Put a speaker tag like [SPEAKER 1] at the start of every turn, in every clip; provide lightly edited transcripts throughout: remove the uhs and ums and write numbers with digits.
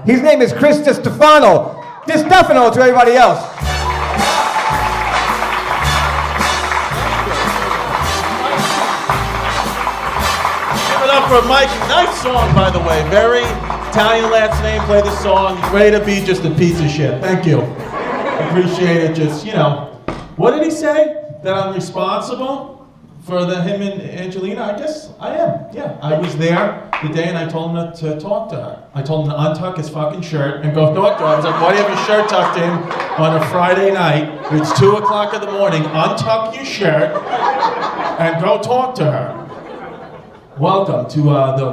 [SPEAKER 1] His name is Distefano. Distefano to everybody else.
[SPEAKER 2] Give it up for Mike. Nice song, by the way. Very Italian last name. Play the song. He's ready to be just a piece of shit. Thank you. Appreciate it. Just, what did he say? That I'm responsible for him and Angelina? I guess I am. Yeah. I was there the day and I told him to talk to her. I told him to untuck his fucking shirt and go talk to her. I was like, why do you have your shirt tucked in on a Friday night? It's 2 o'clock in the morning. Untuck your shirt and go talk to her. Welcome to the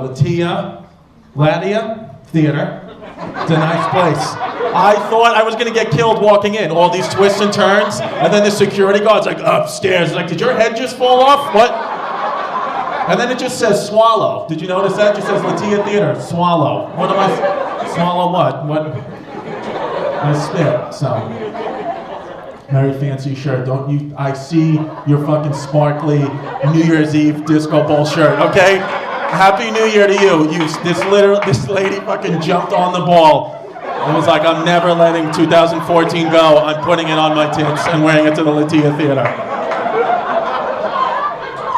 [SPEAKER 2] Latia Theater. It's a nice place. I thought I was going to get killed walking in. All these twists and turns. And then the security guard's like, upstairs. Like, did your head just fall off? What? And then it just says swallow. Did you notice that? It just says Latia Theater, swallow. What am I? Swallow what? What? I spit, so. Very fancy shirt. Don't you? I see your fucking sparkly New Year's Eve disco ball shirt, okay? Happy New Year to you. This lady fucking jumped on the ball. It was like, I'm never letting 2014 go. I'm putting it on my tits and wearing it to the Latia Theater.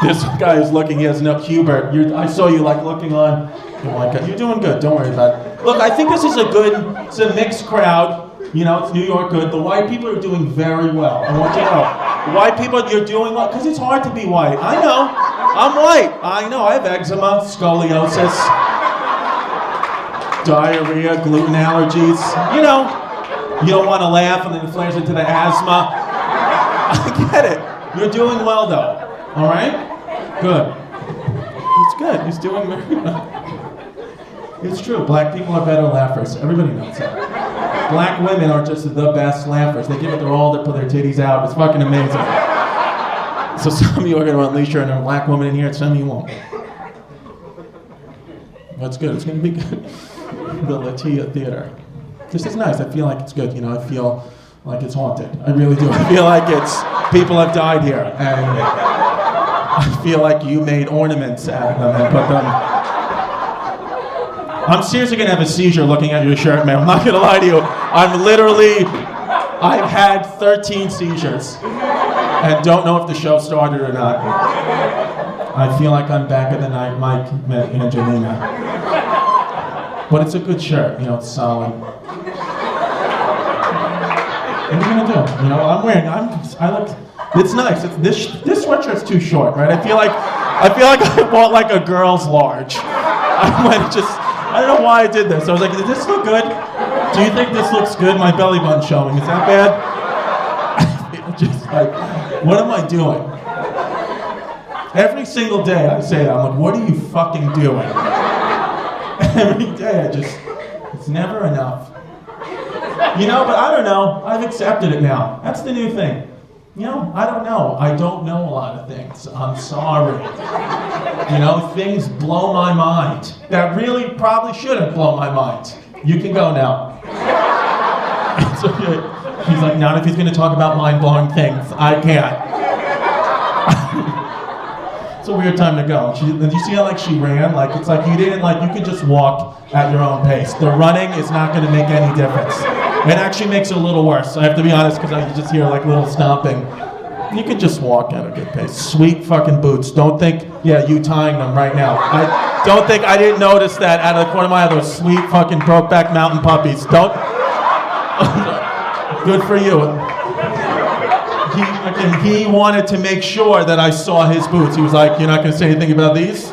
[SPEAKER 2] This guy is looking, he has no, Hubert, I saw you like looking on, you're doing good, don't worry about it. Look, I think this is it's a mixed crowd. It's New York good. The white people are doing very well. I want you to know. White people, you're doing well, because it's hard to be white. I know. I'm white. I know. I have eczema, scoliosis, diarrhea, gluten allergies. You don't want to laugh and then it flares into the asthma. I get it. You're doing well, though. All right? Good. It's good. He's doing very well. It's true. Black people are better laughers. Everybody knows that. Black women are just the best laughers. They give it their all, they put their titties out. It's fucking amazing. So some of you are going to unleash your inner black woman in here, and some of you won't. That's good. It's going to be good. The Latia Theater. This is nice. I feel like it's good. I feel like it's haunted. I really do. I feel like people have died here. And I feel like you made ornaments out of them and put them. I'm seriously going to have a seizure looking at your shirt, man. I'm not going to lie to you. I've had 13 seizures and don't know if the show started or not. I feel like I'm back in the night Mike met Angelina. But it's a good shirt, it's solid. What are you going to do? It's nice. This sweatshirt's too short, right? I feel like I bought like a girl's large. I don't know why I did this. I was like, does this look good? Do you think this looks good? My belly button showing. Is that bad? Just like, what am I doing? Every single day I say that. I'm like, what are you fucking doing? Every day it's never enough. But I don't know. I've accepted it now. That's the new thing. I don't know. I don't know a lot of things. I'm sorry. Things blow my mind. That really probably shouldn't blow my mind. You can go now. So he's like, not if he's going to talk about mind-blowing things. I can't. It's a weird time to go. Did you see how she ran? It's like you didn't, you could just walk at your own pace. The running is not going to make any difference. It actually makes it a little worse. I have to be honest, because I just hear little stomping. You could just walk at a good pace. Sweet fucking boots. Don't think, you tying them right now. Don't think I didn't notice that out of the corner of my eye. Those sweet fucking Brokeback Mountain puppies. Don't. Good for you. He wanted to make sure that I saw his boots. He was like, you're not going to say anything about these?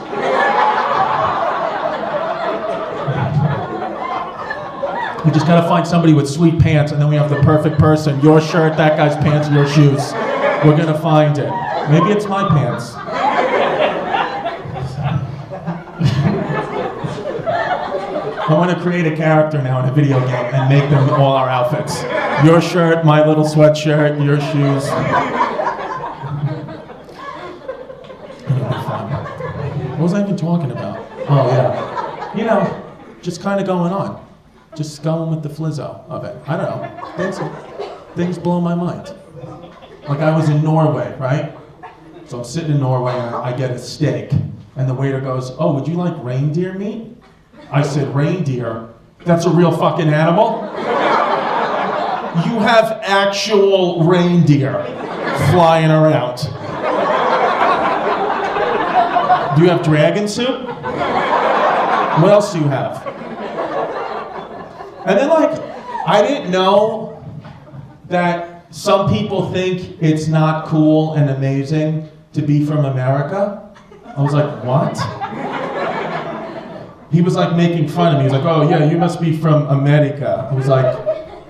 [SPEAKER 2] We just got to find somebody with sweet pants, and then we have the perfect person. Your shirt, that guy's pants, and your shoes. We're going to find it. Maybe it's my pants. I want to create a character now in a video game and make them all our outfits. Your shirt, my little sweatshirt, your shoes. It'll be fun. What was I even talking about? Oh, yeah. Just kind of going on. Just going with the flizzo of it. I don't know. Things blow my mind. I was in Norway, right? So I'm sitting in Norway and I get a steak. And the waiter goes, oh, would you like reindeer meat? I said, reindeer? That's a real fucking animal? You have actual reindeer flying around. Do you have dragon soup? What else do you have? And then I didn't know that some people think it's not cool and amazing to be from America. I was like, what? He was making fun of me. He was like, oh yeah, you must be from America. I was like,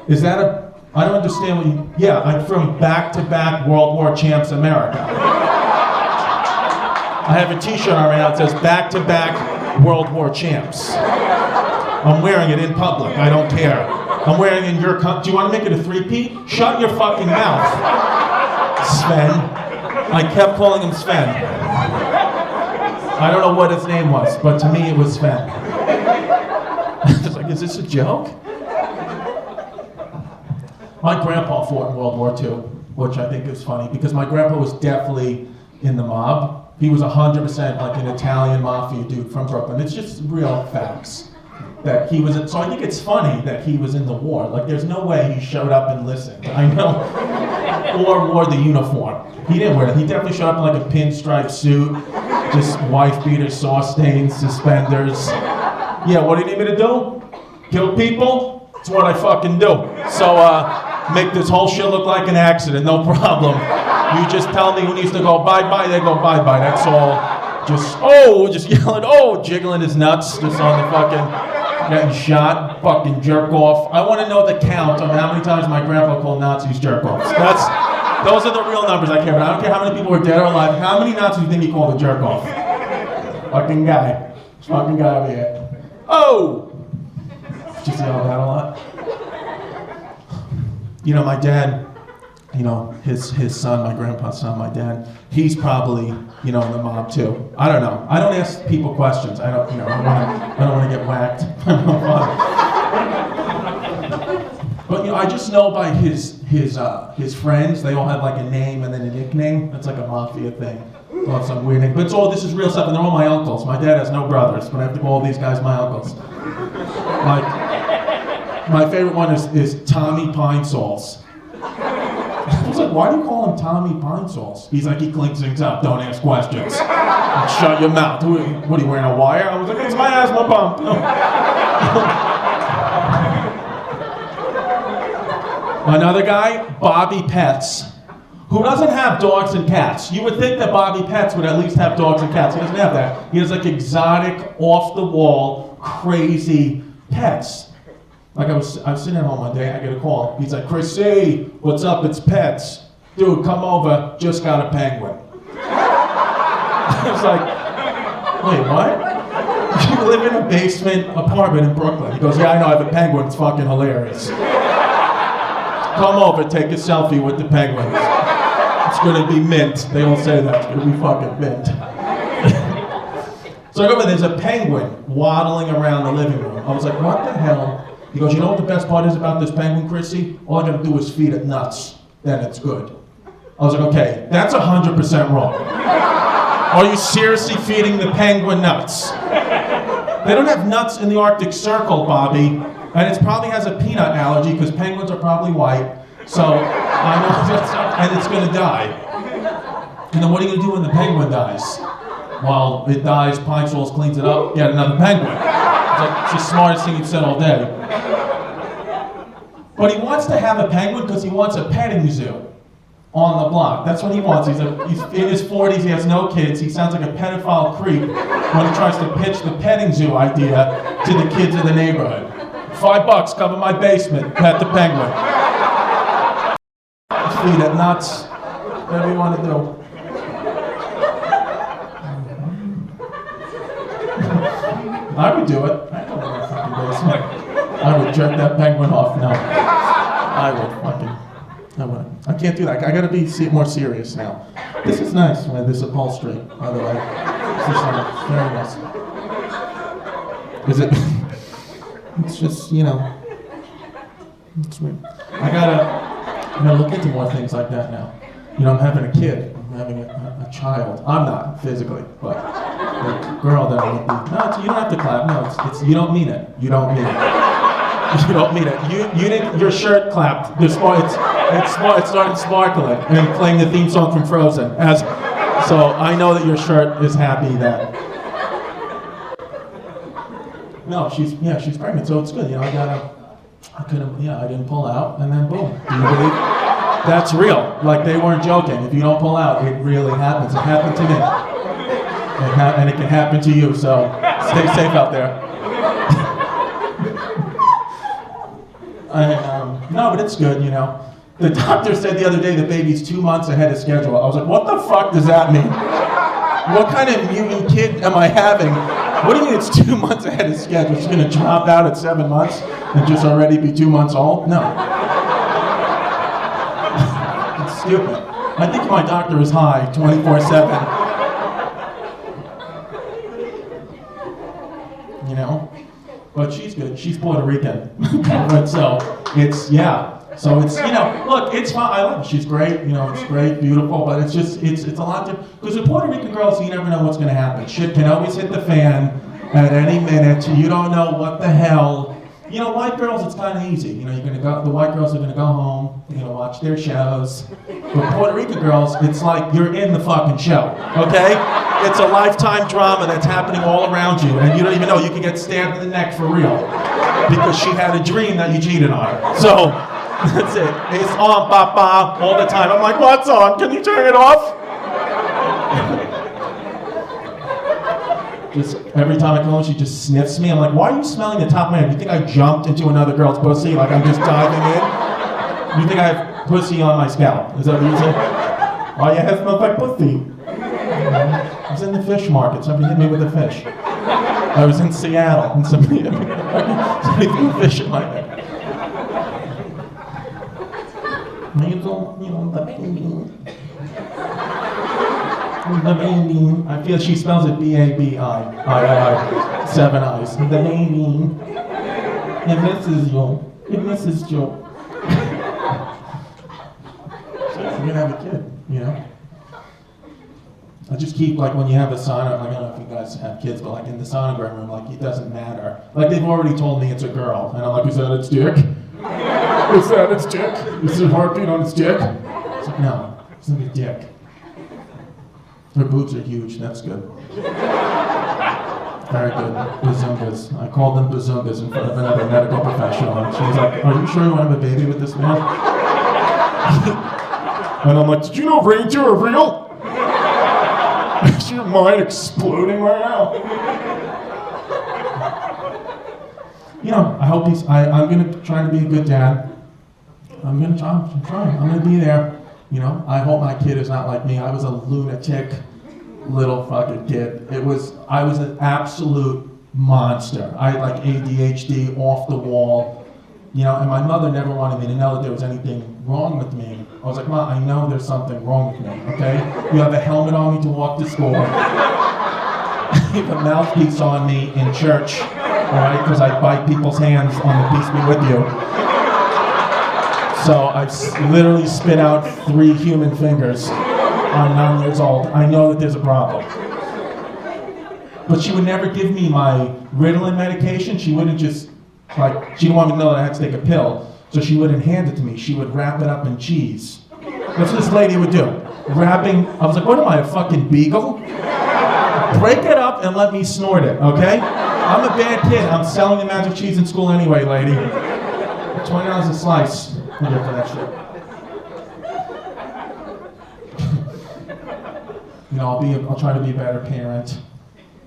[SPEAKER 2] is that I don't understand what you, yeah, I'm from back-to-back World War Champs America. I have a t-shirt on right now that says back-to-back World War Champs. I'm wearing it in public, I don't care. I'm wearing it in your do you want to make it a three-peat? Shut your fucking mouth, Sven. I kept calling him Sven. I don't know what his name was, but to me it was Sven. I was like, is this a joke? My grandpa fought in World War II, which I think is funny, because my grandpa was definitely in the mob. He was 100% an Italian mafia dude from Brooklyn. It's just real facts that he was in. So I think it's funny that he was in the war. There's no way he showed up and listened. I know. Or wore the uniform. He didn't wear it. He definitely showed up in a pinstripe suit, just wife beater, sauce stains, suspenders. Yeah, what do you need me to do? Kill people? That's what I fucking do. So, make this whole shit look like an accident, no problem. You just tell me who needs to go bye-bye, they go bye-bye, that's all. Just yelling, jiggling his nuts, just on the fucking, getting shot, fucking jerk off. I want to know the count of how many times my grandpa called Nazis jerk offs. Those are the real numbers I care about. I don't care how many people were dead or alive. How many Nazis do you think he called a jerk off? Fucking guy. Fucking guy over here. Oh! Did you see all that a lot? You know, my dad, his son, my grandpa's son, my dad, he's probably, in the mob too. I don't know. I don't ask people questions. I don't want to get whacked. But I just know by his friends, they all have a name and then a nickname. That's a mafia thing. They'll have some weird name. But this is real stuff, and they're all my uncles. My dad has no brothers, but I have to call all these guys my uncles. My favorite one is Tommy Pine Sauce. I was like, why do you call him Tommy Pine Sauce? He's like, he cleans things up, don't ask questions. Shut your mouth. What are you wearing, a wire? I was like, it's my asthma pump. Another guy, Bobby Pets, who doesn't have dogs and cats. You would think that Bobby Pets would at least have dogs and cats. He doesn't have that. He has exotic, off-the-wall, crazy pets. I was sitting at home one day, I get a call. He's like, Chrissy, what's up? It's Pets. Dude, come over, just got a penguin. I was like, wait, what? You live in a basement apartment in Brooklyn. He goes, yeah, I know, I have a penguin, it's fucking hilarious. Come over, take a selfie with the penguin. It's gonna be mint. They all say that, it's gonna be fucking mint. So I go over, there's a penguin waddling around the living room. I was like, what the hell? He goes, you know what the best part is about this penguin, Chrissy? All I gotta do is feed it nuts, then it's good. I was like, okay, that's 100% wrong. Are you seriously feeding the penguin nuts? They don't have nuts in the Arctic Circle, Bobby, and it probably has a peanut allergy because penguins are probably white, so I know that's and it's gonna die. And then what are you gonna do when the penguin dies? Well, it dies, Pine Sauce cleans it up, get another penguin. It's the smartest thing he'd said all day. But he wants to have a penguin because he wants a petting zoo on the block. That's what he wants. He's in his 40s, he has no kids. He sounds like a pedophile creep when he tries to pitch the petting zoo idea to the kids in the neighborhood. $5, cover my basement, pet the penguin. Feed it nuts, whatever you want to do. I would do it. I don't want a fucking basement. I would jerk that penguin off now. I would. I can't do that. I gotta be more serious now. This is nice, this upholstery, by the way. This is very nice. Is it? It's just, it's weird. I gotta look into more things like that now. I'm having a kid. I'm having a child. I'm not physically, but the girl that I would be. No, you don't have to clap. No, it's you don't mean it. You don't mean it. You don't mean it. You didn't. Your shirt clapped. It's started sparkling and playing the theme song from Frozen. So I know that your shirt is happy that. No, she's pregnant, so it's good. I didn't pull out, and then boom. Do you believe? That's real. Like, they weren't joking. If you don't pull out, it really happens. It happened to me. And it can happen to you, so stay safe out there. No, but it's good, The doctor said the other day the baby's 2 months ahead of schedule. I was like, what the fuck does that mean? What kind of mutant kid am I having? What do you mean it's 2 months ahead of schedule? She's gonna drop out at 7 months and just already be 2 months old? No. It's stupid. I think my doctor is high 24/7. But she's good. She's Puerto Rican. But so it's look, it's fine. I love her. She's great. It's great, beautiful, but it's a lot different. Because with Puerto Rican girls, you never know what's going to happen. Shit can always hit the fan at any minute. You don't know what the hell. White girls, it's kind of easy. The white girls are going to go home, they're going to watch their shows. But Puerto Rican girls, it's like you're in the fucking show, okay? It's a lifetime drama that's happening all around you, and you don't even know you can get stabbed in the neck for real. Because she had a dream that you cheated on her. So, that's it. It's on, papa, all the time. I'm like, what's on? Can you turn it off? Just every time I come home, she just sniffs me. I'm like, why are you smelling the top of my head? You think I jumped into another girl's pussy? Like I'm just diving in? You think I have pussy on my scalp? Is that what you say? Oh, your head smells like pussy. I was in the fish market. Somebody hit me with a fish. I was in Seattle, and somebody hit me with a fish in my head. The baby. I feel she spells it B-A-B-I. 7 I's. The baby. It misses you. It misses you. So you're gonna have a kid, I just keep, like, when you have a sonogram, I don't know if you guys have kids, but like in the sonogram room, like, it doesn't matter. Like, they've already told me it's a girl, and I'm like, is that its dick? Is that its dick? Is it heartbeat on its dick? It's like, no, it's not a dick. Her boobs are huge, that's good. Very good. Bazungas. I called them bazungas in front of another medical professional. And she was like, are you sure you want to have a baby with this man? And I'm like, did you know reindeer are real? Is your mind exploding right now? I hope I'm going to try to be a good dad. I'm going to try. I'm trying. I'm going to be there. I hope my kid is not like me. I was a lunatic little fucking kid. I was an absolute monster. I had like ADHD, off the wall, and my mother never wanted me to know that there was anything wrong with me. I was like, Mom, I know there's something wrong with me, okay? You have a helmet on me to walk to school. You have a mouthpiece on me in church, all right? Because I bite people's hands on the peace be with you. So I literally spit out 3 human fingers. I'm 9 years old. I know that there's a problem. But she would never give me my Ritalin medication. She wouldn't just, she didn't want me to know that I had to take a pill. So she wouldn't hand it to me. She would wrap it up in cheese. That's what this lady would do. I was like, what am I, a fucking beagle? Break it up and let me snort it, okay? I'm a bad kid. I'm selling the magic cheese in school anyway, lady. $20 a slice. For that shit. I'll try to be a better parent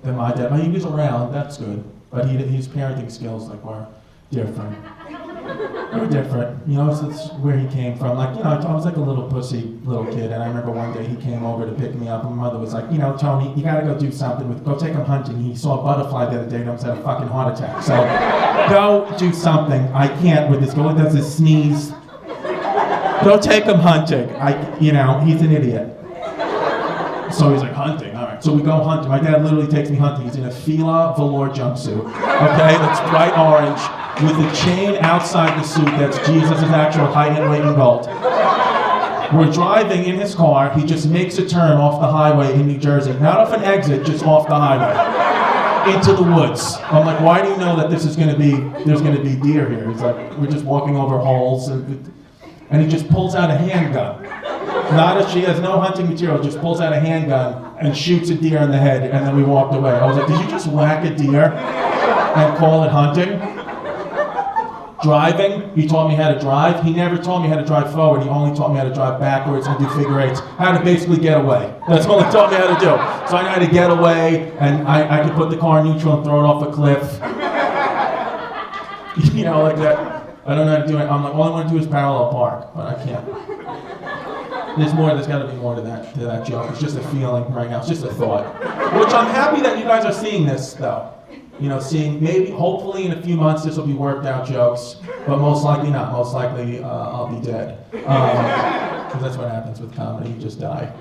[SPEAKER 2] than my dad. He was around, that's good. But his parenting skills were different. They were different. It's where he came from. I was like a little pussy little kid, and I remember one day he came over to pick me up, and my mother was like, Tony, you gotta go do something go take him hunting. He saw a butterfly the other day and almost had a fucking heart attack. So go do something. I can't with this. Go does his sneeze. Go take him hunting. He's an idiot. So he's like, hunting, all right. So we go hunting. My dad literally takes me hunting. He's in a Fila velour jumpsuit, okay? That's bright orange with a chain outside the suit that's Jesus' actual height and weight in gold. We're driving in his car. He just makes a turn off the highway in New Jersey. Not off an exit, just off the highway. into the woods. I'm like, why do you know that there's gonna be deer here? He's like, we're just walking over holes, and he just pulls out a handgun. She has no hunting material, just pulls out a handgun and shoots a deer in the head, and then we walked away. I was like, did you just whack a deer and call it hunting? Driving, he taught me how to drive. He never taught me how to drive forward. He only taught me how to drive backwards and do figure eights. How to basically get away. That's all he taught me how to do. So I know how to get away, and I could put the car in neutral and throw it off a cliff. You know, like that. I don't know how to do it. I'm like, all I want to do is parallel park, but I can't. There's got to be more to that joke. It's just a feeling right now. It's just a thought. Which I'm happy that you guys are seeing this, though. You know, maybe, hopefully in a few months this will be worked out jokes, but most likely not. Most likely I'll be dead. Because that's what happens with comedy, you just die.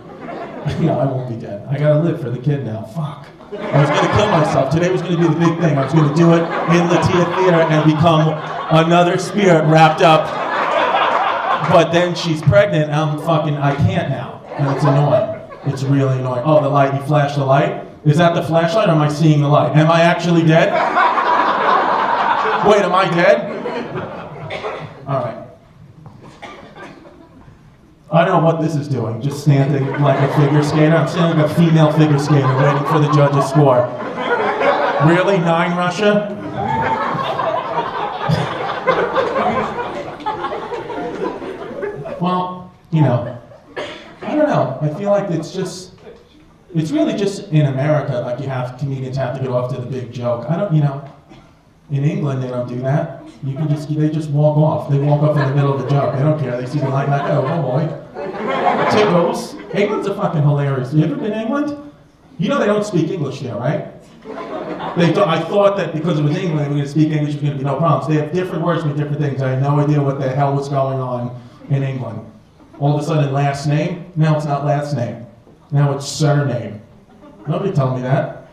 [SPEAKER 2] No, I won't be dead. I gotta live for the kid now, fuck. I was gonna kill myself. Today was gonna be the big thing. I was gonna do it in Latia Theater and become another spirit wrapped up. But then she's pregnant, and I can't now. And it's annoying. It's really annoying. Oh, the light, you flash the light? Is that the flashlight, or am I seeing the light? Am I actually dead? Wait, am I dead? All right. I don't know what this is doing. Just standing like a figure skater. I'm standing like a female figure skater waiting for the judge's score. Really? 9 Russia? Well, you know, I don't know. I feel like it's really just in America, like comedians have to get off to the big joke. In England they don't do that. They just walk off. They walk off in the middle of the joke. They don't care. They see the light like, oh boy. Tickles. England's a fucking hilarious. You ever been to England? You know they don't speak English there, right? I thought that because it was England, we were going to speak English, was going to be no problems. They have different words with different things. I had no idea what the hell was going on in England. All of a sudden, last name? Now it's not last name. Now it's surname. Nobody told me that.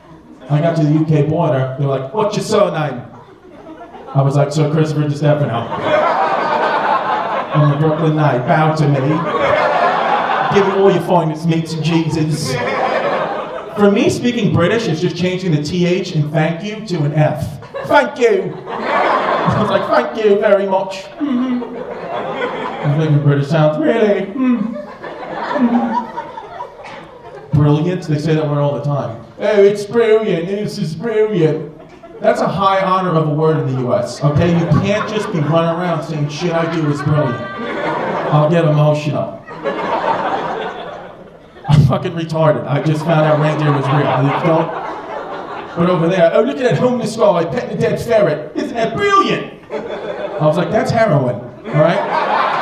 [SPEAKER 2] I got to the UK border, they're like, what's your surname? I was like, Sir Christopher Distefano. On the Brooklyn night, bow to me. Give me all your finest meats and cheeses. For me, speaking British is just changing the TH in thank you to an F. Thank you. I was like, thank you very much. I'm making British sounds, really? Brilliant, they say that word all the time. Oh, it's brilliant, this is brilliant. That's a high honor of a word in the US, okay? You can't just be running around saying shit I do is brilliant. I'll get emotional. I'm fucking retarded. I just found out reindeer was real. But over there, oh, look at that homeless guy petting a dead ferret. Isn't that brilliant? I was like, that's heroin, all right?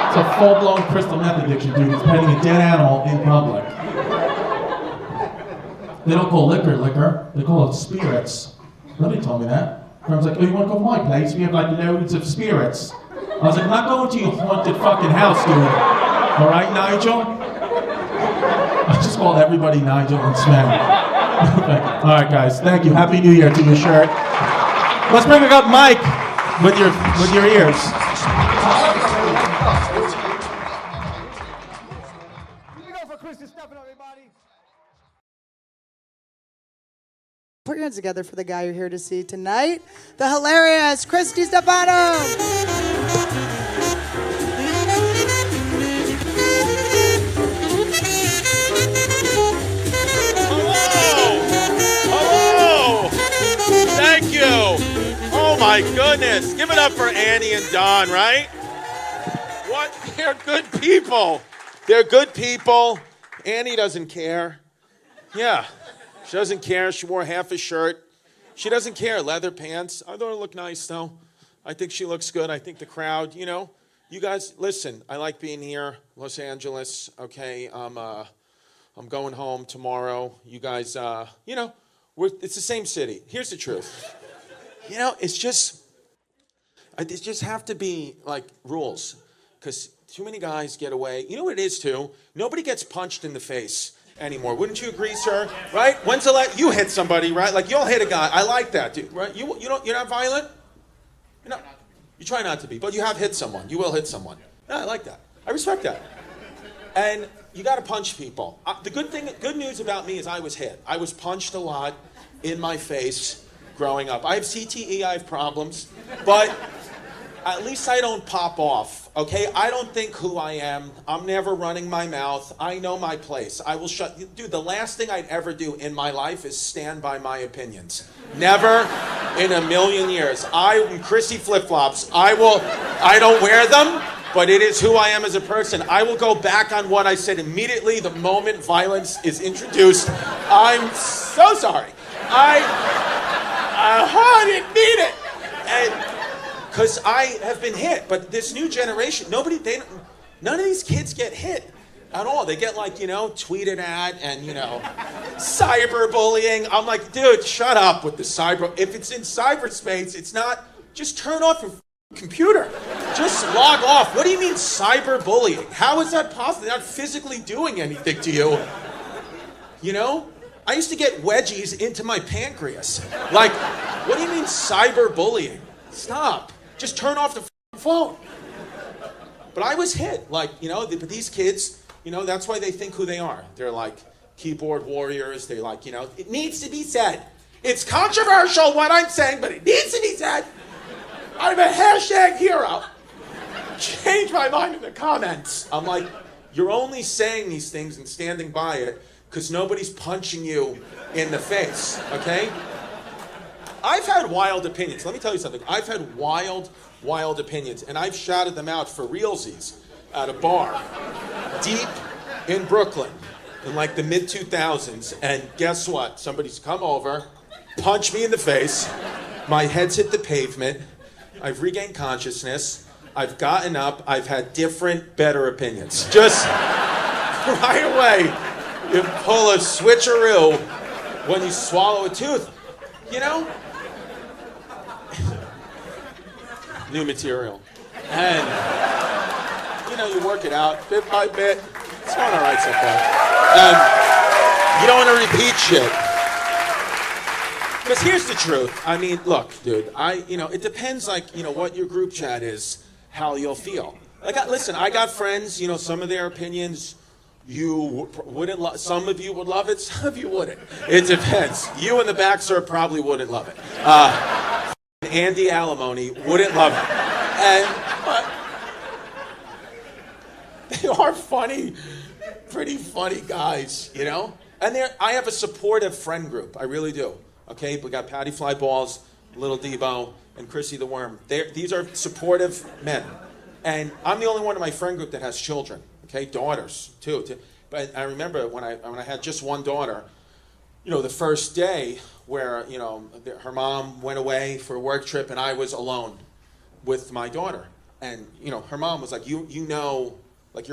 [SPEAKER 2] It's a full-blown crystal meth addiction, dude. It's petting a dead animal in public. They don't call liquor liquor. They call it spirits. Nobody told me that. I was like, oh, you want to go to my place? We have like loads of spirits. I was like, I'm not going to your haunted fucking house, dude. All right, Nigel? I just called everybody Nigel and Sven. All right, guys. Thank you. Happy New Year to your shirt. Let's bring up Mike with your ears.
[SPEAKER 1] Here we go for Chrisdcomedy, everybody.
[SPEAKER 3] Put your hands together for the guy you're here to see tonight, the hilarious Distefano.
[SPEAKER 4] Hello! Thank you! Oh my goodness! Give it up for Annie and Don, right? What? They're good people. They're good people. Annie doesn't care. Yeah. She doesn't care. She wore half a shirt. She doesn't care. Leather pants. I thought it looked nice, though. I think she looks good. I think the crowd, you know. You guys, listen, I like being here. Los Angeles, okay. I'm going home tomorrow. You guys, you know, it's the same city. Here's the truth. You know, it just have to be, like, rules. Because too many guys get away. You know what it is, too? Nobody gets punched in the face anymore. Wouldn't you agree, sir? Right? When's the last you hit somebody, right? Like you'll hit a guy. I like that, dude. Right? You're not violent? You try not to be, but you have hit someone. You will hit someone. Yeah, I like that. I respect that. And you got to punch people. The good news about me is I was hit. I was punched a lot in my face. growing up. I have CTE, I have problems, but at least I don't pop off, okay? I don't think who I am. I'm never running my mouth. I know my place. I will shut... Dude, the last thing I'd ever do in my life is stand by my opinions. Never in a million years. Chrissy flip-flops. I don't wear them, but it is who I am as a person. I will go back on what I said immediately the moment violence is introduced. I'm so sorry. I didn't mean it. Because I have been hit, but this new generation, none of these kids get hit at all. They get tweeted at and, cyberbullying. I'm like, dude, shut up with the cyber. If it's in cyberspace, it's not, just turn off your computer. Just log off. What do you mean cyberbullying? How is that possible? They're not physically doing anything to you. I used to get wedgies into my pancreas. Like, what do you mean cyberbullying? Stop. Just turn off the phone. But I was hit. But these kids, that's why they think who they are. They're like keyboard warriors. They're like, it needs to be said. It's controversial what I'm saying, but it needs to be said. I'm a hashtag hero. Change my mind in the comments. I'm like, you're only saying these things and standing by it because nobody's punching you in the face, okay? I've had wild opinions. Let me tell you something. I've had wild opinions, and I've shouted them out for realsies at a bar deep in Brooklyn in the mid-2000s. And guess what? Somebody's come over, punched me in the face. My head's hit the pavement. I've regained consciousness. I've gotten up. I've had different, better opinions. Just right away, you pull a switcheroo when you swallow a tooth. New material. And, you work it out bit by bit. It's going all right so far. You don't want to repeat shit. Because here's the truth. I mean, look, dude, it depends, what your group chat is, how you'll feel. Listen, I got friends, some of their opinions, you wouldn't some of you would love it, some of you wouldn't. It depends. You in the back, sir, probably wouldn't love it. Andy Alimony wouldn't love it. But they are funny, pretty funny guys, And I have a supportive friend group. I really do. Okay, we got Patty Fly Balls, Little Debo, and Chrissy the Worm. These are supportive men. And I'm the only one in my friend group that has children. Okay, daughters, too. But I remember when I had just one daughter, the first day where, her mom went away for a work trip and I was alone with my daughter. And, her mom was like, you're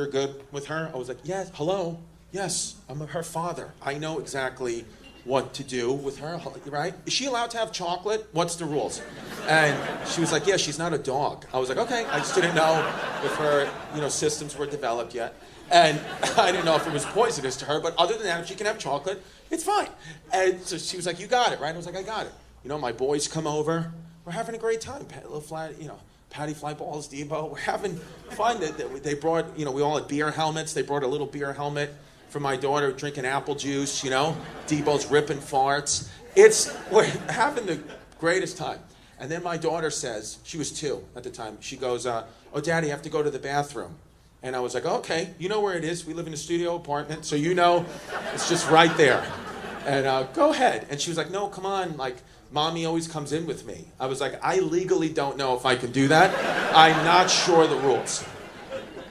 [SPEAKER 4] good with her? I was like, yes, hello, yes, I'm her father. I know exactly what to do with her, right? Is she allowed to have chocolate? What's the rules? And she was like, yeah, she's not a dog. I was like, okay. I just didn't know if her, systems were developed yet. And I didn't know if it was poisonous to her, but other than that, if she can have chocolate, it's fine. And so she was like, you got it, right? I was like, I got it. My boys come over. We're having a great time. Patty Fly Balls, Debo. We're having fun. They brought, we all had beer helmets. They brought a little beer helmet for my daughter, drinking apple juice, Debo's ripping farts. We're having the greatest time. And then my daughter says, she was 2 at the time, she goes, oh, Daddy, I have to go to the bathroom. And I was like, okay, you know where it is. We live in a studio apartment, so it's just right there. And go ahead. And she was like, no, come on, Mommy always comes in with me. I was like, I legally don't know if I can do that. I'm not sure the rules.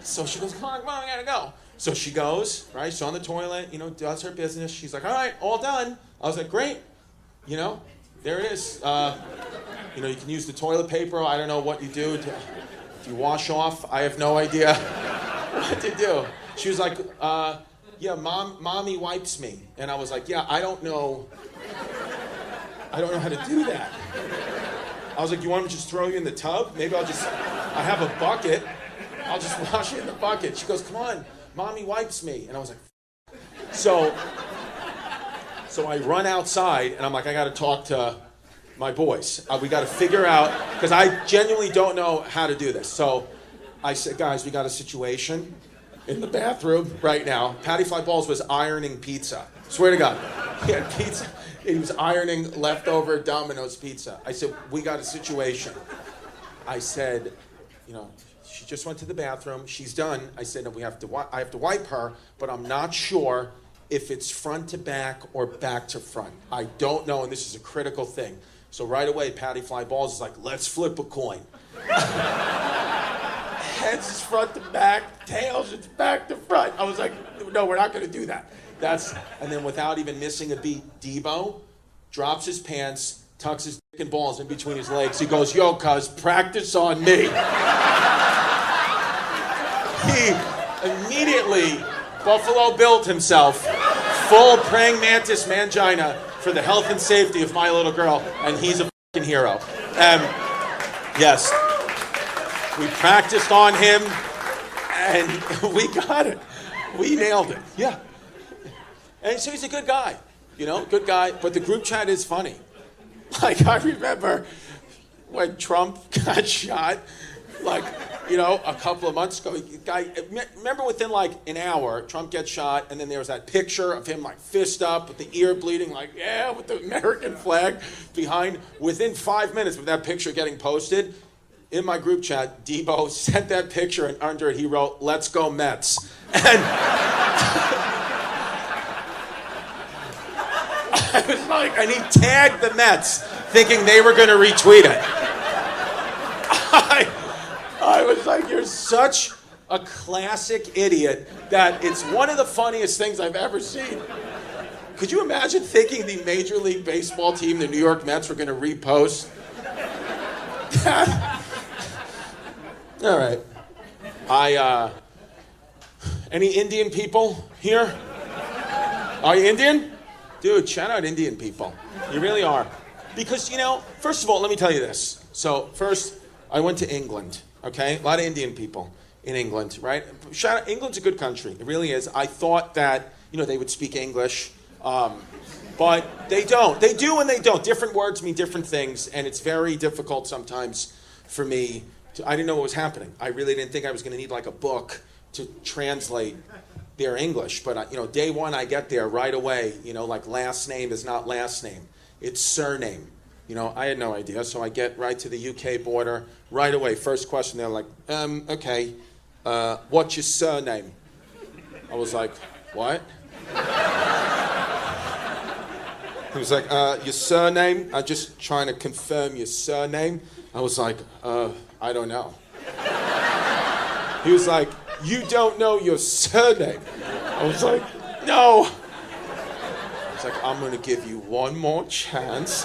[SPEAKER 4] So she goes, come on, I gotta go. So she goes, right, she's on the toilet, does her business. She's like, all right, all done. I was like, great. There it is. You can use the toilet paper. I don't know what you do. Do you wash off? I have no idea what to do. She was like, yeah, Mommy wipes me. And I was like, yeah, I don't know how to do that. I was like, you want me to just throw you in the tub? Maybe I have a bucket. I'll just wash it in the bucket. She goes, come on, Mommy wipes me. And I was like, so I run outside, and I'm like, I got to talk to my boys. We got to figure out, because I genuinely don't know how to do this. So I said, guys, we got a situation in the bathroom right now. Patty Fly Balls was ironing pizza. Swear to God. He had pizza He was ironing leftover Domino's pizza. I said, we got a situation. I said, she just went to the bathroom. She's done. I said, no, I have to wipe her, but I'm not sure if it's front to back or back to front. I don't know, and this is a critical thing. So right away, Patty Fly Balls is like, let's flip a coin. Heads is front to back, tails it's back to front. I was like, no, we're not going to do that. And then without even missing a beat, Debo drops his pants, tucks his dick and balls in between his legs. He goes, yo, cuz, practice on me. He immediately Buffalo Billed himself, full praying mantis mangina for the health and safety of my little girl, and he's a fucking hero. Yes, we practiced on him, and we got it. We nailed it. Yeah. And so he's a good guy, good guy, but the group chat is funny. Like, I remember when Trump got shot, a couple of months ago. Remember within an hour, Trump gets shot, and then there was that picture of him fist up with the ear bleeding, with the American flag behind. Within 5 minutes of that picture getting posted, in my group chat, Debo sent that picture, and under it he wrote, "Let's go Mets." And I was like, and he tagged the Mets, thinking they were going to retweet it. I was like, you're such a classic idiot that it's one of the funniest things I've ever seen. Could you imagine thinking the Major League Baseball team, the New York Mets, were going to repost that? All right. Any Indian people here? Are you Indian? Dude, shout out Indian people. You really are. Because, first of all, let me tell you this. So, first, I went to England, okay? A lot of Indian people in England, right? Shout out, England's a good country. It really is. I thought that, they would speak English, but they don't. They do and they don't. Different words mean different things, and it's very difficult sometimes for me. I didn't know what was happening. I really didn't think I was going to need a book to translate their English. But, day one, I get there right away, last name is not last name. It's surname. I had no idea. So I get right to the UK border right away. First question, they're like, okay, what's your surname? I was like, what? He was like, your surname? I'm just trying to confirm your surname. I was like, I don't know. He was like, you don't know your surname? I was like, no. I was like, I'm going to give you one more chance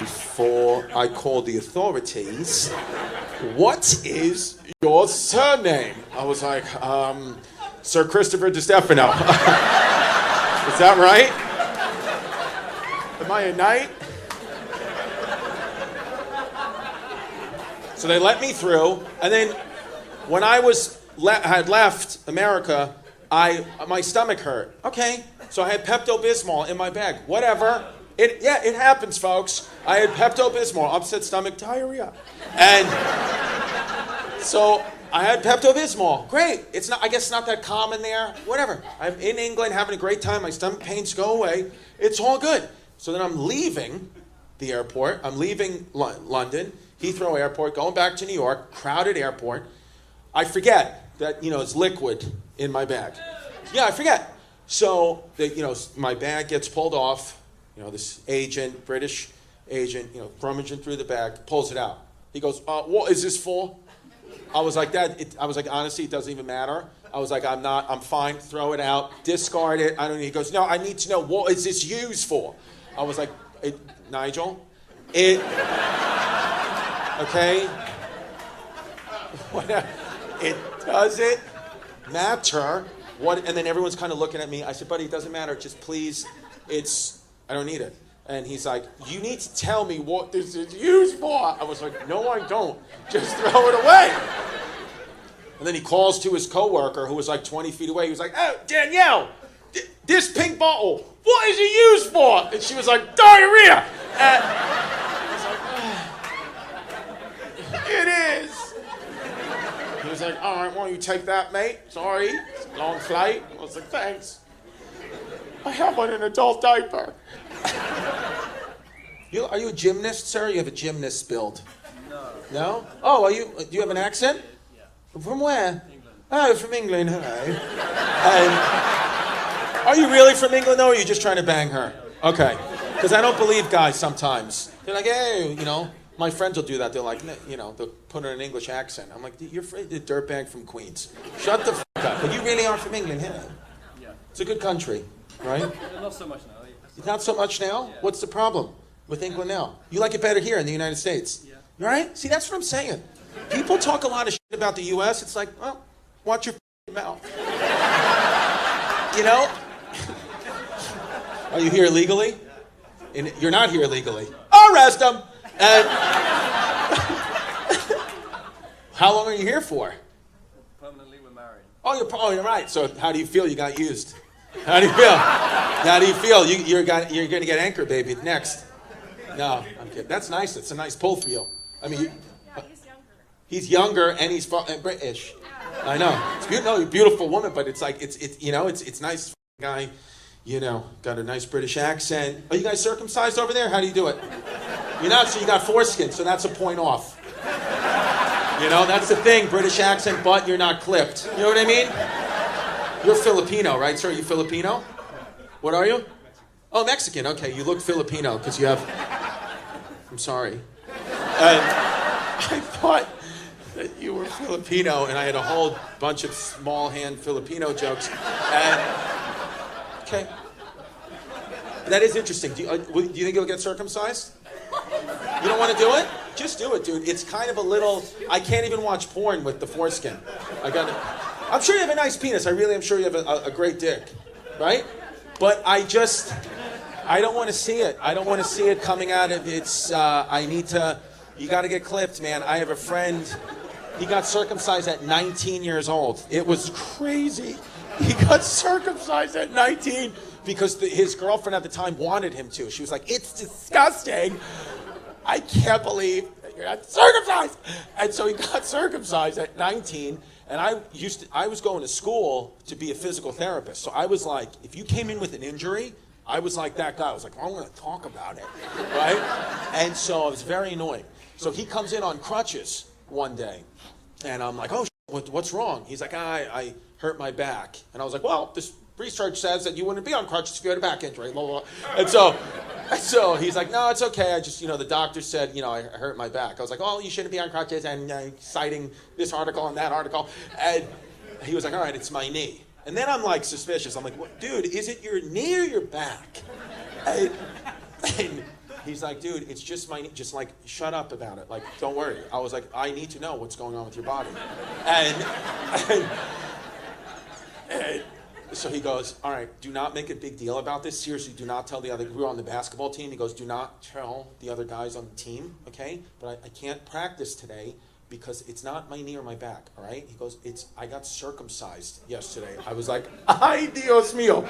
[SPEAKER 4] before I call the authorities. What is your surname? I was like, Sir Christopher Distefano. Is that right? Am I a knight? So they let me through, and then when I had left America, my stomach hurt. Okay, so I had Pepto-Bismol in my bag. Whatever. It happens, folks. I had Pepto-Bismol, upset stomach, diarrhea. And so I had Pepto-Bismol. Great. I guess it's not that common there. Whatever. I'm in England having a great time. My stomach pains go away. It's all good. So then I'm leaving the airport. I'm leaving London, Heathrow Airport, going back to New York, crowded airport. I forget that, it's liquid in my bag. Yeah, I forget. So, my bag gets pulled off. This agent, British agent, rummaging through the bag, pulls it out. He goes, what is this for? I was like, honestly, it doesn't even matter. I was like, I'm fine, throw it out, discard it. I don't need. He goes, no, I need to know, what is this used for? I was like, Nigel, okay? It doesn't matter what, and then everyone's kind of looking at me. I said, buddy, it doesn't matter, just please, I don't need it. And he's like, you need to tell me what this is used for. I was like, no, I don't. Just throw it away. And then he calls to his coworker who was 20 feet away. He was like, oh, Danielle, this pink bottle, what is it used for? And she was like, diarrhea. And I was like, it is. He was like, all right, why don't you take that, mate? Sorry, it's a long flight. I was like, thanks. I have on an adult diaper. Are you a gymnast, sir? You have a gymnast build. No? Oh, do you have an accent? Yeah. From where? England. Oh, from England, hello. Are you really from England, though, or are you just trying to bang her? Okay. Because I don't believe guys sometimes. They're like, hey, my friends will do that. They're like, they'll put on an English accent. I'm like, you're afraid the dirtbag from Queens. Shut the f*** up. But you really are from England, huh? Yeah. It's a good country, right?
[SPEAKER 5] Not so much now.
[SPEAKER 4] Not so much now? Yeah. What's the problem with England now? You like it better here in the United States? Yeah. Right? See, that's what I'm saying. People talk a lot of shit about the U.S. It's like, well, watch your mouth. Are you here illegally? You're not here illegally. Arrest them! And how long are you here for?
[SPEAKER 5] Permanently, we're married.
[SPEAKER 4] Oh, you're right. So how do you feel you got used? How do you feel? How do you feel? You're going to get anchor baby next. No, I'm kidding. That's nice. It's a nice pull for you. I mean,
[SPEAKER 6] he's younger.
[SPEAKER 4] He's younger and he's British. I know. It's beautiful. No, you're a beautiful woman, but it's like it's nice guy. Got a nice British accent. Are you guys circumcised over there? How do you do it? You're not, so you got foreskin, so that's a point off. That's the thing. British accent, but you're not clipped. You know what I mean? You're Filipino, right, sir? Are you Filipino? What are you? Oh, Mexican. Okay, you look Filipino because you have... I'm sorry. I thought that you were Filipino, and I had a whole bunch of small hand Filipino jokes. Okay. That is interesting. Do you think you'll get circumcised? You don't want to do it? Just do it, dude. It's kind of a little... I can't even watch porn with the foreskin. I'm sure you have a nice penis. I really am sure you have a great dick. Right? But I don't want to see it. I don't want to see it coming out of it's... You got to get clipped, man. I have a friend... He got circumcised at 19 years old. It was crazy. He got circumcised at 19 because his girlfriend at the time wanted him to. She was like, it's disgusting. I can't believe that you're not circumcised. And so he got circumcised at 19. And I was going to school to be a physical therapist. So I was like, if you came in with an injury, I was like that guy. I was like, well, I'm going to talk about it, right? And so I was very annoying. So he comes in on crutches one day. And I'm like, oh, what's wrong? He's like, I hurt my back. And I was like, well, this research says that you wouldn't be on crutches if you had a back injury. Blah, blah, blah. And so he's like, no, it's okay. I just, the doctor said, I hurt my back. I was like, oh, you shouldn't be on crutches, and citing this article and that article. And he was like, all right, it's my knee. And then I'm like suspicious. I'm like, what, dude, is it your knee or your back? And he's like, dude, it's just my knee. Just like, shut up about it. Like, don't worry. I was like, I need to know what's going on with your body. And so he goes, all right, do not make a big deal about this. Seriously, do not tell the other... We were on the basketball team. He goes, do not tell the other guys on the team, okay? But I can't practice today because it's not my knee or my back, all right? He goes, I got circumcised yesterday. I was like, ay, Dios mío.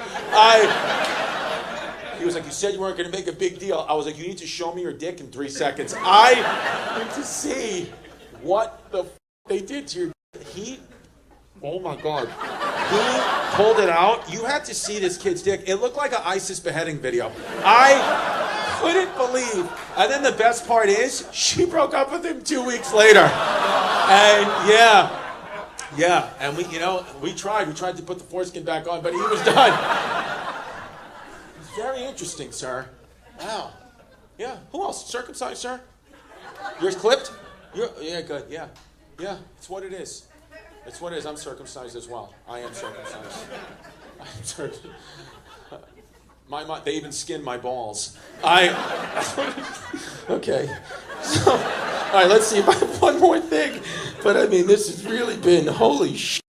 [SPEAKER 4] He was like, you said you weren't going to make a big deal. I was like, you need to show me your dick in 3 seconds. I need to see what the they did to your dick. Oh my God. He pulled it out. You had to see this kid's dick. It looked like an ISIS beheading video. I couldn't believe. And then the best part is, she broke up with him 2 weeks later. And yeah. And we tried to put the foreskin back on, but he was done. It's very interesting, sir. Wow. Yeah. Who else? Circumcised, sir? Yours clipped? Yeah, good. Yeah. It's what it is. It's what it is. I'm circumcised as well. I am circumcised. They even skinned my balls. Okay. So, all right, let's see if I have one more thing. But I mean, this has really been, holy shit.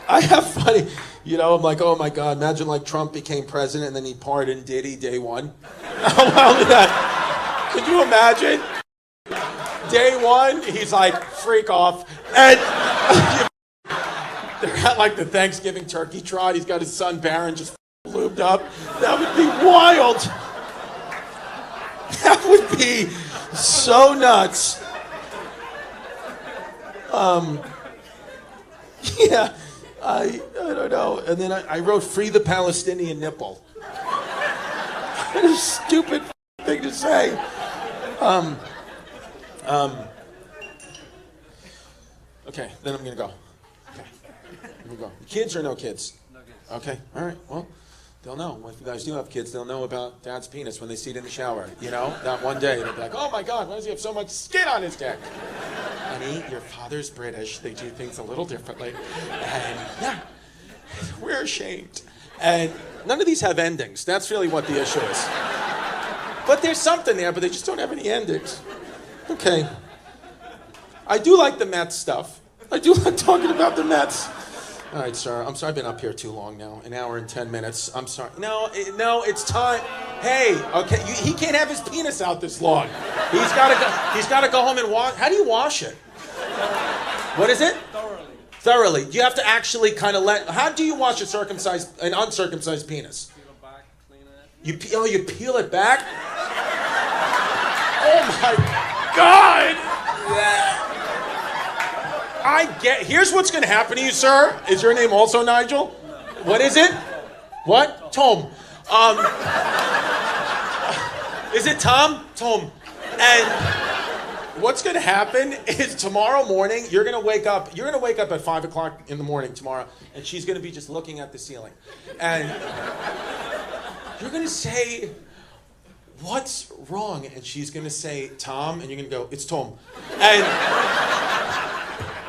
[SPEAKER 4] I have funny, I'm like, oh my God, imagine like Trump became president and then he pardoned Diddy day one. How wild is that? Could you imagine? Day one, he's like, freak off. And they're at like the Thanksgiving turkey trot. He's got his son Barron just lubed up. That would be wild. That would be so nuts. Yeah. I don't know. And then I wrote free the Palestinian nipple. What a stupid thing to say. Okay, then I'm gonna go. Okay, here we go. Kids or no kids?
[SPEAKER 5] No kids.
[SPEAKER 4] Okay, all right, well, they'll know. Well, if you guys do have kids, they'll know about Dad's penis when they see it in the shower. You know, that one day, they'll be like, oh my God, why does he have so much skin on his dick? Honey, your father's British. They do things a little differently. And yeah, we're ashamed. And none of these have endings. That's really what the issue is. But there's something there, but they just don't have any endings. Okay. I do like the Mets stuff. I do like talking about the Mets. All right, sir. I'm sorry I've been up here too long now. An hour and 10 minutes. I'm sorry. No, it's time. Hey, okay, he can't have his penis out this long. He's gotta go home and wash. How do you wash it? What is it? Thoroughly. You have to actually kind of how do you wash an uncircumcised penis?
[SPEAKER 5] Peel it back, clean it.
[SPEAKER 4] You peel it back? Oh my God! Here's what's going to happen to you, sir. Is your name also Nigel? What is it? What? Tom. Is it Tom? Tom. And what's going to happen is tomorrow morning, you're going to wake up at 5 o'clock in the morning tomorrow, and she's going to be just looking at the ceiling. And you're going to say, what's wrong? And she's going to say, Tom, and you're going to go, it's Tom. And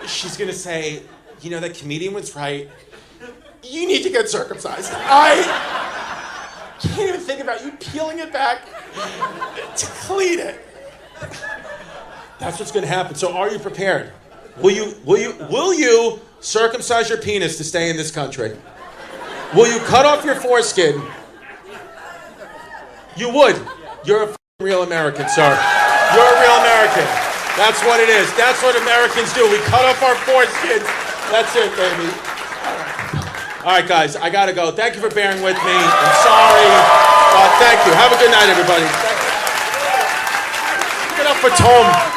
[SPEAKER 4] she's going to say, you know, that comedian was right. You need to get circumcised. I can't even think about you peeling it back to clean it. That's what's going to happen. So are you prepared? Will you circumcise your penis to stay in this country? Will you cut off your foreskin? You would. You're a real American, sir. You're a real American. That's what it is. That's what Americans do. We cut off our foreskins. That's it, baby. All right, guys, I gotta go. Thank you for bearing with me. I'm sorry. Thank you. Have a good night, everybody. Give it up for Tom.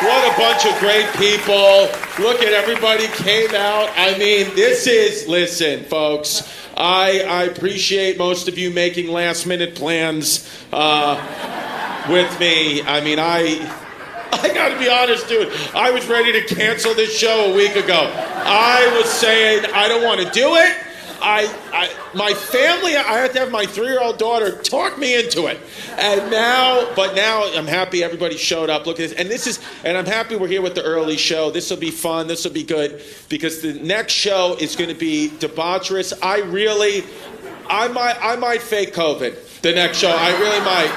[SPEAKER 4] What a bunch of great people. Look at everybody came out. I mean, listen, folks, I appreciate most of you making last minute plans with me. I mean, I gotta be honest, dude. I was ready to cancel this show a week ago. I was saying I don't want to do it. My family, I had to have my 3-year-old daughter talk me into it. But now I'm happy everybody showed up. Look at this. And I'm happy we're here with the early show. This will be fun. This will be good because the next show is going to be debaucherous. I might fake COVID the next show. I really might.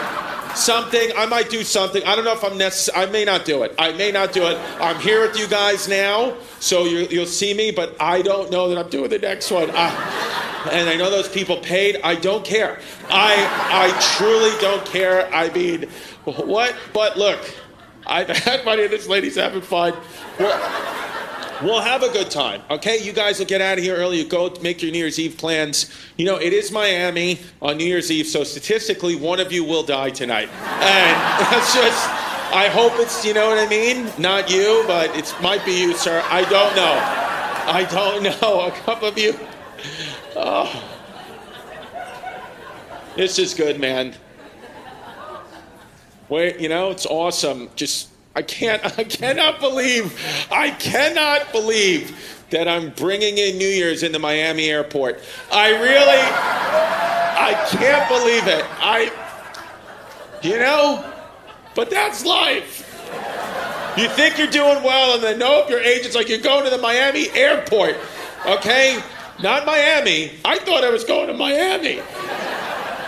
[SPEAKER 4] I might do something. I don't know if I'm necessary. I may not do it. I'm here with you guys now, so you'll see me, but I don't know that I'm doing the next one. And I know those people paid. I don't care. I truly don't care. I mean, what? But look, I've had money and this lady's having fun. We'll have a good time, okay? You guys will get out of here early. You go make your New Year's Eve plans. You know, it is Miami on New Year's Eve, so statistically, one of you will die tonight. And that's just, I hope it's, you know what I mean? Not you, but it might be you, sir. I don't know. A couple of you. Oh. This is good, man. Wait, you know, it's awesome. I cannot believe that I'm bringing in New Year's into Miami airport. I can't believe it. But that's life. You think you're doing well, and then nope, your agent's like, you're going to the Miami airport, okay? Not Miami. I thought I was going to Miami.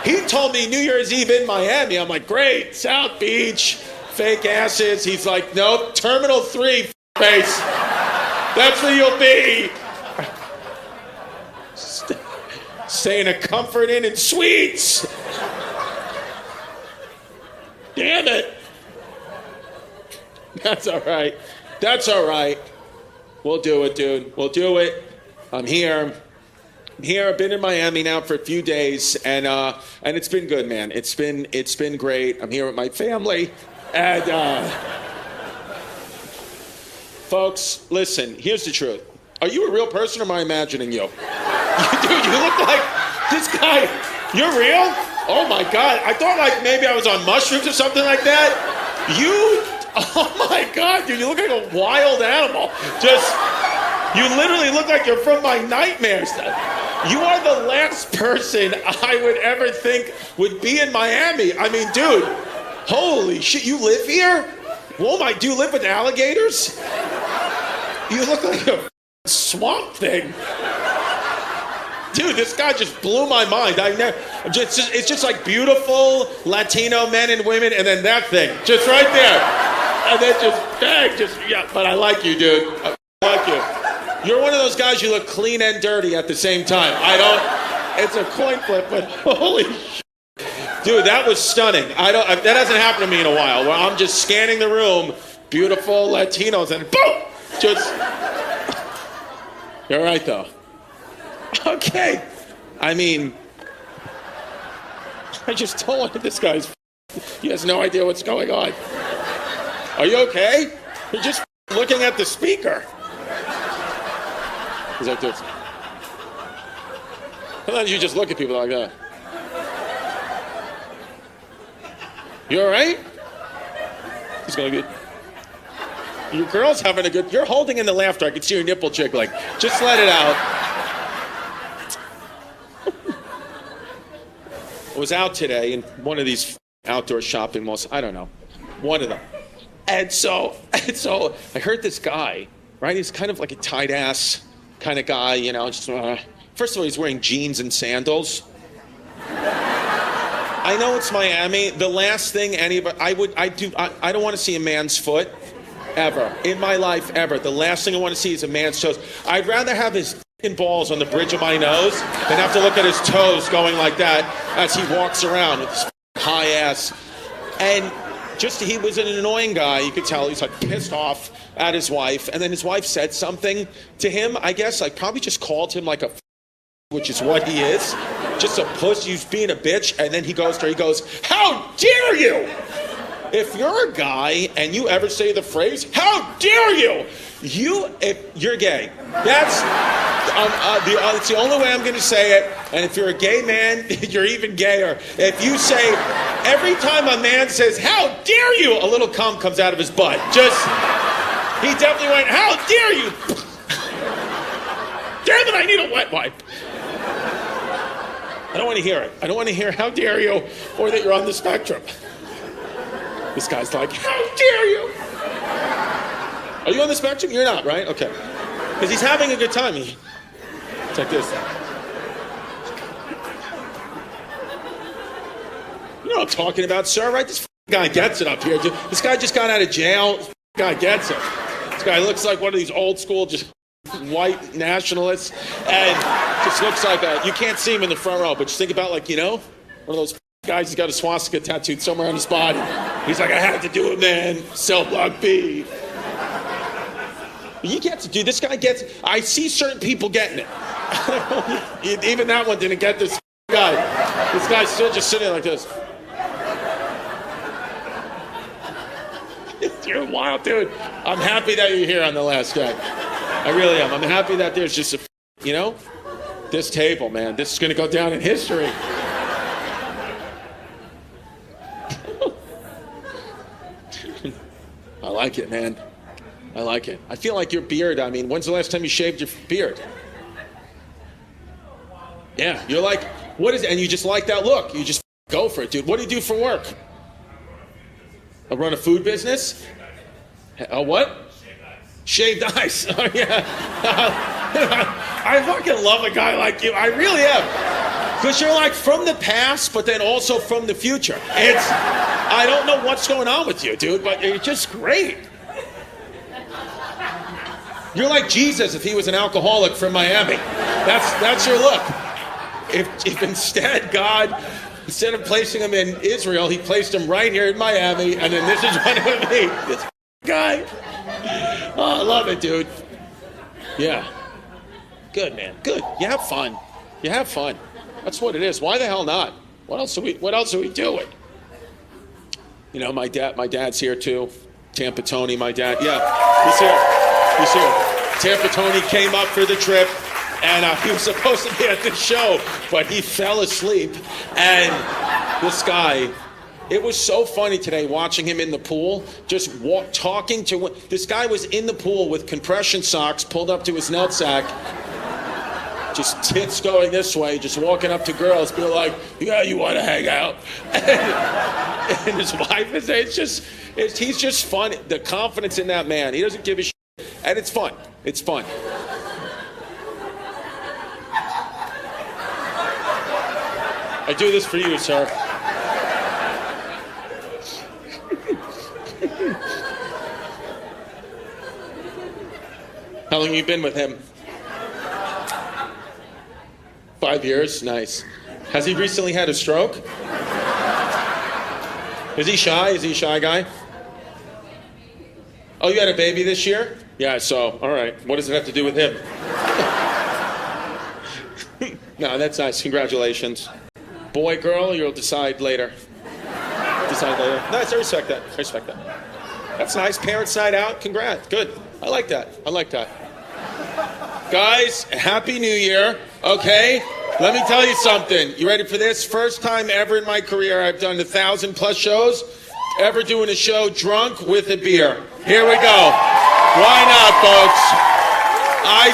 [SPEAKER 4] He told me New Year's Eve in Miami. I'm like, great, South Beach. Fake asses. He's like, nope, Terminal 3, face. That's where you'll be. Staying a Comfort Inn and Suites. Damn it. That's all right. We'll do it, dude. We'll do it. I'm here. Here, I've been in Miami now for a few days, and it's been good, man. It's been great. I'm here with my family, and folks, listen. Here's the truth. Are you a real person, or am I imagining you? Dude, you look like this guy. You're real? Oh my God! I thought like maybe I was on mushrooms or something like that. Oh my God, dude! You look like a wild animal. You literally look like you're from my nightmares. You are the last person I would ever think would be in Miami. I mean, dude, holy shit, you live here? Oh my, do you live with alligators? You look like a swamp thing. Dude, this guy just blew my mind. It's just like beautiful Latino men and women, and then that thing, just right there. And then yeah, but I like you, dude. I like you. You're one of those guys, you look clean and dirty at the same time. It's a coin flip, but holy shit. Dude, that was stunning. That hasn't happened to me in a while, where I'm just scanning the room, beautiful Latinos, and boom! You're right, though. Okay. I mean, I just don't want this guy's. He has no idea what's going on. Are you okay? You're just looking at the speaker. He's like this. Sometimes you just look at people like that. You all right? He's going good. Your girl's having a good. You're holding in the laughter. I can see your nipple jiggling. Just let it out. I was out today in one of these outdoor shopping malls. I don't know, one of them. And so I heard this guy, right? He's kind of like a tight ass kind of guy, you know. First of all, he's wearing jeans and sandals. I know it's Miami. The last thing I don't want to see a man's foot ever in my life ever. The last thing I want to see is a man's toes. I'd rather have his balls on the bridge of my nose than have to look at his toes going like that as he walks around with his high ass. And he was an annoying guy. You could tell he's like pissed off at his wife. And then his wife said something to him, I guess, like probably just called him like which is what he is. Just a puss. He's being a bitch. And then he goes, how dare you? If you're a guy and you ever say the phrase, how dare you? If you're gay. It's the only way I'm going to say it. And if you're a gay man, you're even gayer. If you say, every time a man says, how dare you, a little cum comes out of his butt. He definitely went, how dare you? Damn it, I need a wet wipe. I don't want to hear it. I don't want to hear, how dare you, or that you're on the spectrum. This guy's like, how dare you? Are you on the spectrum? You're not, right? Okay. Because he's having a good time. It's like this. You know what I'm talking about, sir, right? This guy gets it up here. This guy just got out of jail. This guy gets it. This guy looks like one of these old school, just white nationalists. And just looks like you can't see him in the front row, but just think about one of those guys who's got a swastika tattooed somewhere on his body. He's like, I had to do it, man. Cell block B. He gets it, dude. This guy gets it. I see certain people getting it. Even that one didn't get this guy. This guy's still just sitting like this. You're wild, dude. I'm happy that you're here on The Last Guy. I really am. I'm happy that there's just this table, man. This is going to go down in history. I like it, man. I like it. I feel like your beard, when's the last time you shaved your beard? Yeah, you're like, what is it? And you just like that look. You just go for it, dude. What do you do for work? I run a food business? What? Shaved ice. Oh, yeah. I fucking love a guy like you. I really am. Because you're like from the past, but then also from the future. I don't know what's going on with you, dude, but you're just great. You're like Jesus if he was an alcoholic from Miami. That's your look. If instead God, instead of placing him in Israel, he placed him right here in Miami, and then this is what it would be. This guy. Oh, I love it, dude. Yeah. Good, man. Good. You have fun. You have fun. That's what it is. Why the hell not? What else are we doing? You know, my dad's here too. Tampa Tony, my dad. Yeah, he's here. Tampa Tony came up for the trip, and he was supposed to be at the show, but he fell asleep. And this guy, it was so funny today watching him in the pool, just talking to... This guy was in the pool with compression socks pulled up to his nutsack, just tits going this way, just walking up to girls, being like, yeah, you want to hang out? And his wife is there. He's just fun. The confidence in that man. He doesn't give a shit. And it's fun. It's fun. I do this for you, sir. How long have you been with him? 5 years? Nice. Has he recently had a stroke? Is he shy? Is he a shy guy? Oh, you had a baby this year? Yeah, so, all right. What does it have to do with him? No, that's nice. Congratulations. Boy, girl, you'll decide later. Decide later. Nice, I respect that. I respect that. That's nice. Parents' night out. Congrats. Good. I like that. I like that. Guys, Happy New Year. Okay? Let me tell you something. You ready for this? First time ever in my career I've done 1,000+ shows, ever doing a show drunk with a beer. Here we go. Why not, folks? I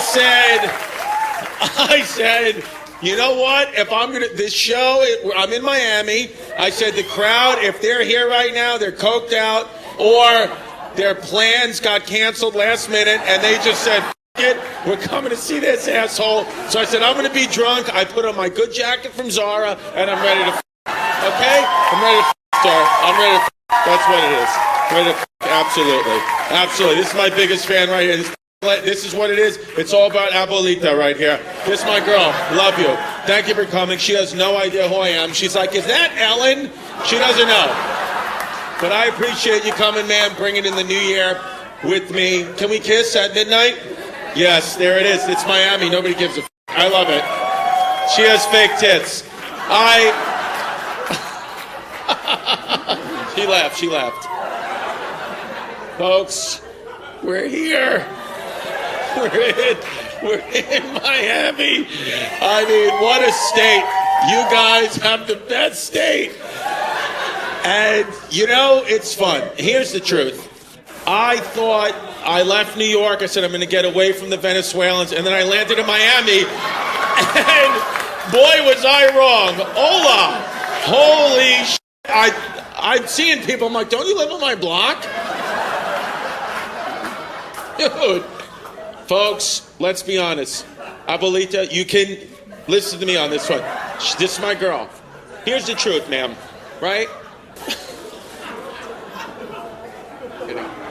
[SPEAKER 4] said, you know what? If I'm going to, this show, I'm in Miami. I said the crowd, if they're here right now, they're coked out, or their plans got canceled last minute, and they just said, it, we're coming to see this asshole. So I said, I'm going to be drunk. I put on my good jacket from Zara, and I'm ready to okay? I'm ready to sir. I'm ready to That's what it is. Ready to absolutely. Absolutely. This is my biggest fan right here. This is what it is. It's all about Abuelita right here. This is my girl. Love you. Thank you for coming. She has no idea who I am. She's like, is that Ellen? She doesn't know. But I appreciate you coming, man, bringing in the new year with me. Can we kiss at midnight? Yes, there it is. It's Miami. Nobody gives a f***. I love it. She has fake tits. She laughed. She laughed. Folks, we're here. We're in Miami. I mean, what a state. You guys have the best state. And, you know, it's fun. Here's the truth. I thought I left New York. I said, I'm going to get away from the Venezuelans. And then I landed in Miami. And boy, was I wrong. Hola. Holy shit. I'm seeing people. I'm like, don't you live on my block? Dude. Folks, let's be honest. Abuelita, you can listen to me on this one. This is my girl. Here's the truth, ma'am. Right?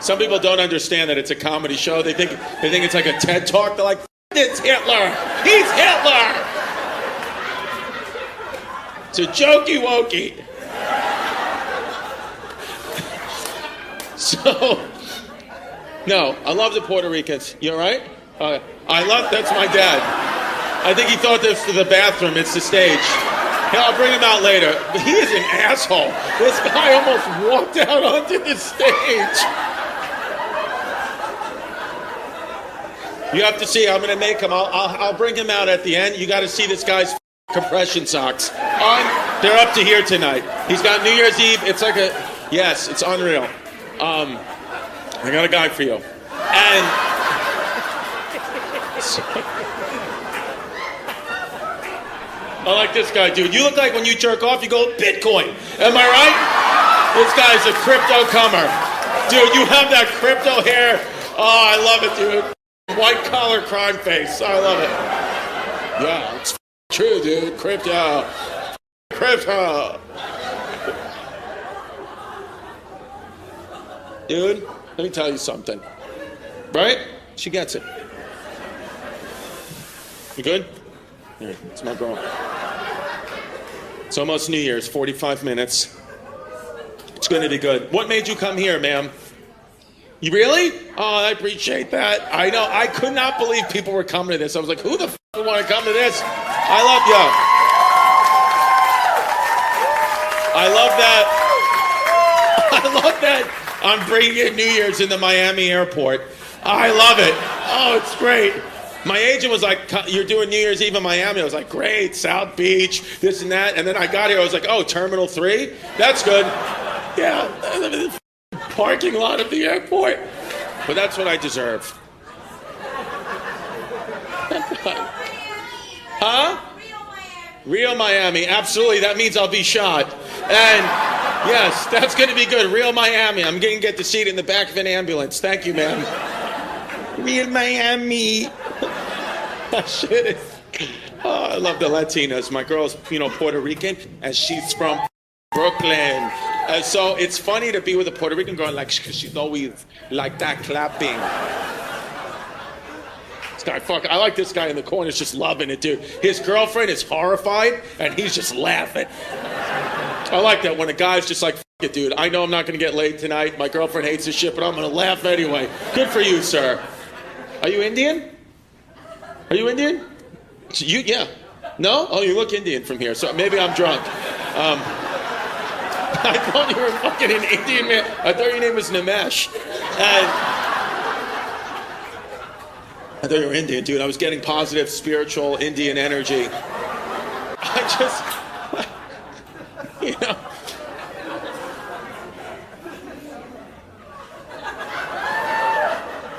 [SPEAKER 4] Some people don't understand that it's a comedy show. They think it's like a TED Talk. They're like, it's Hitler. He's Hitler. It's a jokey wokey. So, no, I love the Puerto Ricans. You all right? That's my dad. I think he thought this was the bathroom. It's the stage. Yeah, I'll bring him out later. But he is an asshole. This guy almost walked out onto the stage. You have to see. I'm going to make him. I'll bring him out at the end. You got to see this guy's compression socks. They're up to here tonight. He's got New Year's Eve. It's like yes, it's unreal. I got a guy for you. And I like this guy, dude. You look like when you jerk off, you go Bitcoin. Am I right? This guy's a crypto comer. Dude, you have that crypto hair. Oh, I love it, dude. White collar crime face. I love it. Yeah, it's true, dude. Crypto. Crypto. Dude, let me tell you something. Right? She gets it. You good? Here, it's my girl. It's almost New Year's, 45 minutes. It's going to be good. What made you come here, ma'am? You really? Oh, I appreciate that. I know. I could not believe people were coming to this. I was like, who the f*** would want to come to this? I love you. I love that I'm bringing in New Year's in the Miami airport. I love it. Oh, it's great. My agent was like, you're doing New Year's Eve in Miami. I was like, great, South Beach, this and that. And then I got here, I was like, oh, Terminal 3? That's good. Yeah, parking lot of the airport. But that's what I deserve. Huh? Rio, Miami. Absolutely. That means I'll be shot. And yes, that's going to be good. Rio, Miami. I'm going to get the seat in the back of an ambulance. Thank you, ma'am. Rio, Miami. Shit. Oh, I love the Latinas. My girl's, Puerto Rican, and she's from Brooklyn. So it's funny to be with a Puerto Rican girl, like, she's always like that clapping. This guy, I like this guy in the corner, is just loving it, dude. His girlfriend is horrified, and he's just laughing. I like that when a guy's just like, F it, dude. I know I'm not going to get laid tonight. My girlfriend hates this shit, but I'm going to laugh anyway. Good for you, sir. Are you Indian? Are you Indian? Yeah. No? Oh, you look Indian from here, so maybe I'm drunk. I thought you were fucking an Indian man. I thought your name was Nimesh. And I thought you were Indian, dude. I was getting positive, spiritual Indian energy.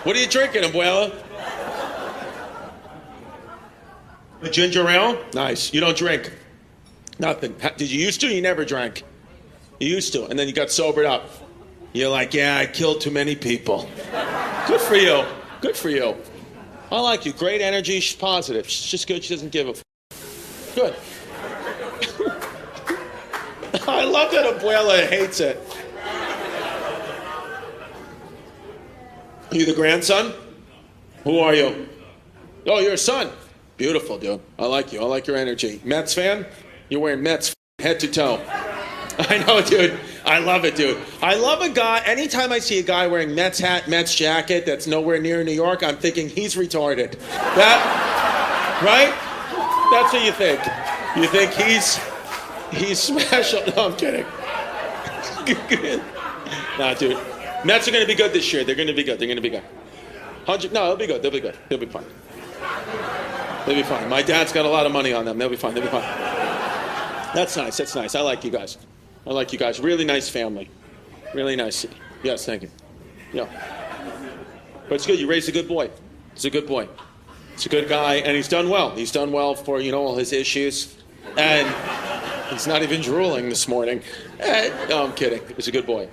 [SPEAKER 4] What are you drinking, abuela? A ginger ale? Nice. You don't drink? Nothing. Did you used to? You never drank? You used to, and then you got sobered up. You're like, yeah, I killed too many people. Good for you. Good for you. I like you. Great energy. She's positive. She's just good. She doesn't give a f***. Good. I love that abuela hates it. Are you the grandson? Who are you? Oh, you're a son. Beautiful, dude. I like you. I like your energy. Mets fan? You're wearing Mets head to toe. I know, dude. I love it, dude. I love a guy. Anytime I see a guy wearing Mets hat, Mets jacket that's nowhere near New York, I'm thinking he's retarded. Right? That's what you think. You think he's special. No, I'm kidding. Nah, dude. Mets are going to be good this year. They're going to be good. They're going to be good. No, they'll be good. They'll be good. They'll be fine. They'll be fine. My dad's got a lot of money on them. They'll be fine. They'll be fine. That's nice. That's nice. I like you guys. I like you guys. Really nice family. Really nice. Yes, thank you. Yeah. But it's good. You raised a good boy. He's a good boy. He's a good guy, and he's done well. He's done well for, all his issues. And he's not even drooling this morning. No, I'm kidding. He's a good boy.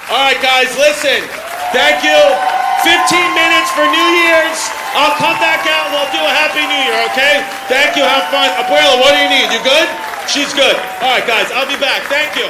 [SPEAKER 4] All right, guys, listen. Thank you. 15 minutes for New Year's. I'll come back out and we'll do a Happy New Year, okay? Thank you. Have fun. Abuela, what do you need? You good? She's good. All right, guys, I'll be back. Thank you.